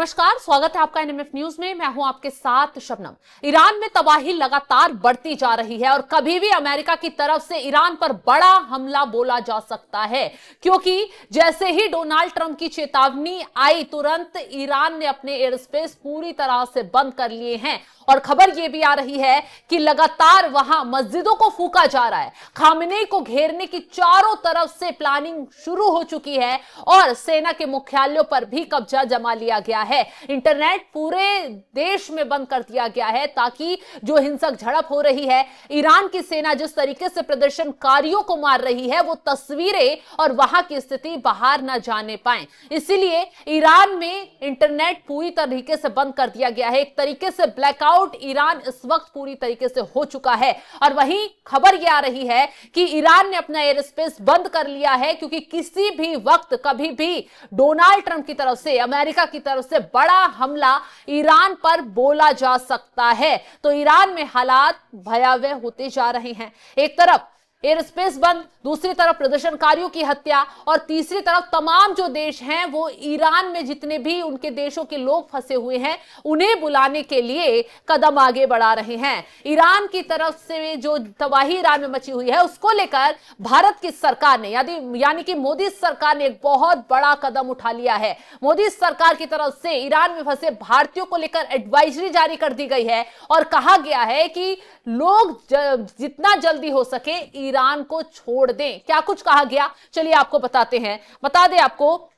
नमस्कार, स्वागत है आपका एनएमएफ न्यूज में। मैं हूं आपके साथ शबनम। ईरान में तबाही लगातार बढ़ती जा रही है और कभी भी अमेरिका की तरफ से ईरान पर बड़ा हमला बोला जा सकता है, क्योंकि जैसे ही डोनाल्ड ट्रंप की चेतावनी आई, तुरंत ईरान ने अपने एयर स्पेस पूरी तरह से बंद कर लिए हैं। और खबर यह भी आ रही है कि लगातार वहां मस्जिदों को फूंका जा रहा है। खामेनेई को घेरने की चारों तरफ से प्लानिंग शुरू हो चुकी है और सेना के मुख्यालयों पर भी कब्जा जमा लिया गया है। इंटरनेट पूरे देश में बंद कर दिया गया है ताकि जो हिंसक झड़प हो रही है, ईरान की सेना जिस तरीके से प्रदर्शनकारियों को मार रही है, वो तस्वीरें और वहां की स्थिति बाहर न जाने पाए। इसीलिए ईरान में इंटरनेट पूरी तरीके से बंद कर दिया गया है। एक तरीके से ब्लैकआउट ईरान इस वक्त पूरी तरीके से हो चुका है। और वहीं खबर यह आ रही है कि ईरान ने अपना एयर स्पेस बंद कर लिया है, क्योंकि किसी भी वक्त कभी भी डोनाल्ड ट्रंप की तरफ से, अमेरिका की तरफ से बड़ा हमला ईरान पर बोला जा सकता है। तो ईरान में हालात भयावह होते जा रहे हैं। एक तरफ एयर स्पेस बंद, दूसरी तरफ प्रदर्शनकारियों की हत्या और तीसरी तरफ तमाम जो देश हैं वो ईरान में जितने भी उनके देशों के लोग फंसे हुए हैं उन्हें बुलाने के लिए कदम आगे बढ़ा रहे हैं। ईरान की तरफ से जो तबाही ईरान में मची हुई है उसको लेकर भारत की सरकार ने यानी कि मोदी सरकार ने एक बहुत बड़ा कदम उठा लिया है। मोदी सरकार की तरफ से ईरान में फंसे भारतीयों को लेकर एडवाइजरी जारी कर दी गई है और कहा गया है कि लोग जितना जल्दी हो सके ईरान को छोड़ दें। क्या कुछ कहा गया, चलिए आपको बताते हैं। बता दें आपको,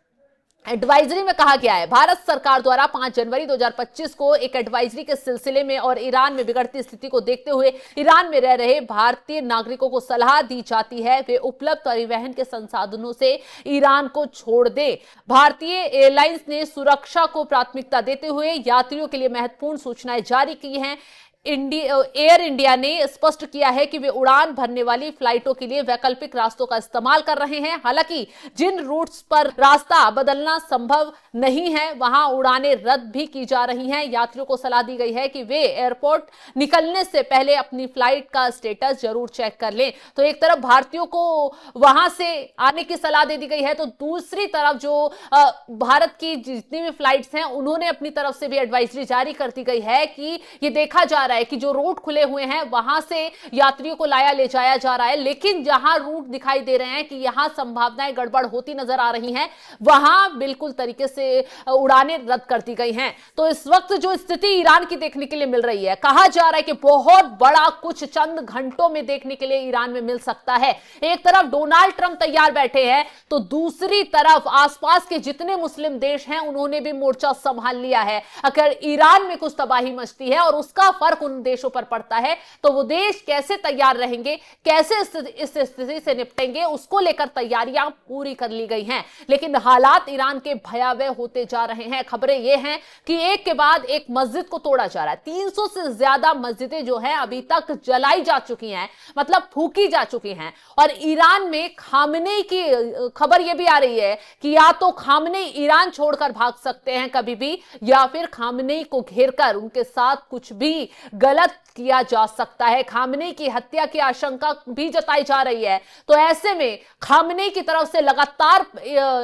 एडवाइजरी में कहा गया है भारत सरकार द्वारा 5 जनवरी 2025 को एक एडवाइजरी के सिलसिले में और ईरान में बिगड़ती स्थिति को देखते हुए ईरान में रह रहे भारतीय नागरिकों को सलाह दी जाती है वे उपलब्ध परिवहन के संसाधनों से ईरान को छोड़ दे। भारतीय एयरलाइंस ने सुरक्षा को प्राथमिकता देते हुए यात्रियों के लिए महत्वपूर्ण सूचनाएं जारी की हैं। एयर इंडिया ने स्पष्ट किया है कि वे उड़ान भरने वाली फ्लाइटों के लिए वैकल्पिक रास्तों का इस्तेमाल कर रहे हैं। हालांकि जिन रूट्स पर रास्ता बदलना संभव नहीं है वहां उड़ानें रद्द भी की जा रही हैं। यात्रियों को सलाह दी गई है कि वे एयरपोर्ट निकलने से पहले अपनी फ्लाइट का स्टेटस जरूर चेक कर लें। तो एक तरफ भारतीयों को वहां से आने की सलाह दे दी गई है, तो दूसरी तरफ जो भारत की जितनी भी फ्लाइट्स हैं उन्होंने अपनी तरफ से भी एडवाइजरी जारी कर दी गई है कि ये देखा जा रहा है कि जो रूट खुले हुए हैं वहां से यात्रियों को लाया ले जाया जा रहा है, लेकिन जहां रूट दिखाई दे रहे हैं कि यहां संभावनाएं गड़बड़ होती नजर आ रही हैं वहां बिल्कुल तरीके से उड़ानें रद्द कर दी गई हैं। तो इस वक्त जो स्थिति ईरान की देखने के लिए मिल रही है, कहा जा रहा है कि बहुत बड़ा कुछ चंद घंटों में देखने के लिए ईरान में मिल सकता है। एक तरफ डोनाल्ड ट्रंप तैयार बैठे हैं तो दूसरी तरफ आसपास के जितने मुस्लिम देश हैं उन्होंने भी मोर्चा संभाल लिया है। अगर ईरान में कुछ तबाही मचती है और उसका फर्क उन देशों पर पड़ता है तो वो देश कैसे तैयार रहेंगे, कैसे इस स्थिति से निपटेंगे, उसको लेकर तैयारियां पूरी कर ली गई हैं। लेकिन हालात ईरान के भयावह होते जा रहे हैं। खबरें ये हैं कि एक के बाद एक मस्जिद को तोड़ा जा रहा है। 300 से ज्यादा मस्जिदें जो हैं अभी तक जलाई जा चुकी हैं, मतलब फूकी जा चुकी हैं। और ईरान में खामेनेई की खबर यह भी आ रही है कि या तो खामेनेई ईरान छोड़कर भाग सकते हैं कभी भी, या फिर खामेनेई को घेरकर उनके साथ कुछ भी गलत किया जा सकता है। खामेनेई की हत्या की आशंका भी जताई जा रही है। तो ऐसे में खामेनेई की तरफ से लगातार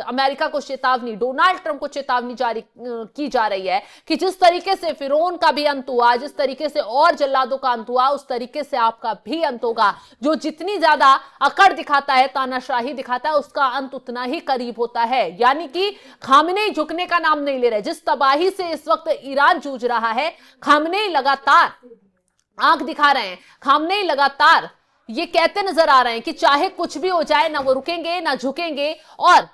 अमेरिका को चेतावनी, डोनाल्ड ट्रंप को चेतावनी जारी की जा रही है कि जिस तरीके से फिरौन का भी अंत हुआ, जिस तरीके से और जल्लादों का अंत हुआ, उस तरीके से आपका भी अंत होगा। जो जितनी ज्यादा अकड़ दिखाता है, तानाशाही दिखाता है, उसका अंत उतना ही करीब होता है। यानी कि खामेनेई झुकने का नाम नहीं ले रहे। जिस तबाही से इस वक्त ईरान जूझ रहा है, खामेनेई लगातार आंख दिखा रहे हैं। खामेनेई लगातार ये कहते नजर आ रहे हैं कि चाहे कुछ भी हो जाए, ना वो रुकेंगे ना झुकेंगे। और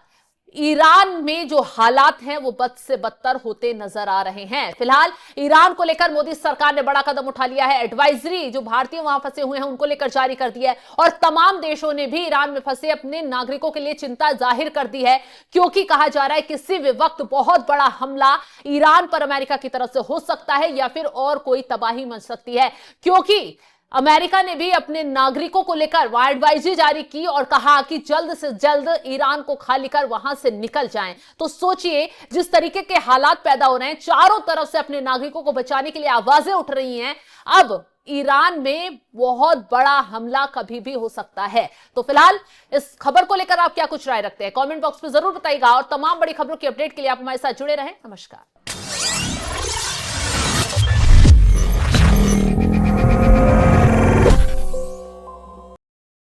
ईरान में जो हालात हैं वो बद से बदतर होते नजर आ रहे हैं। फिलहाल ईरान को लेकर मोदी सरकार ने बड़ा कदम उठा लिया है। एडवाइजरी जो भारतीय वहां फंसे हुए हैं उनको लेकर जारी कर दी है और तमाम देशों ने भी ईरान में फंसे अपने नागरिकों के लिए चिंता जाहिर कर दी है, क्योंकि कहा जा रहा है किसी भी वक्त बहुत बड़ा हमला ईरान पर अमेरिका की तरफ से हो सकता है या फिर और कोई तबाही मच सकती है। क्योंकि अमेरिका ने भी अपने नागरिकों को लेकर एडवाइजरी जारी की और कहा कि जल्द से जल्द ईरान को खाली कर वहां से निकल जाएं। तो सोचिए जिस तरीके के हालात पैदा हो रहे हैं, चारों तरफ से अपने नागरिकों को बचाने के लिए आवाजें उठ रही हैं। अब ईरान में बहुत बड़ा हमला कभी भी हो सकता है। तो फिलहाल इस खबर को लेकर आप क्या कुछ राय रखते हैं, कमेंट बॉक्स में जरूर बताइएगा और तमाम बड़ी खबरों की अपडेट के लिए आप हमारे साथ जुड़े रहें। नमस्कार। है।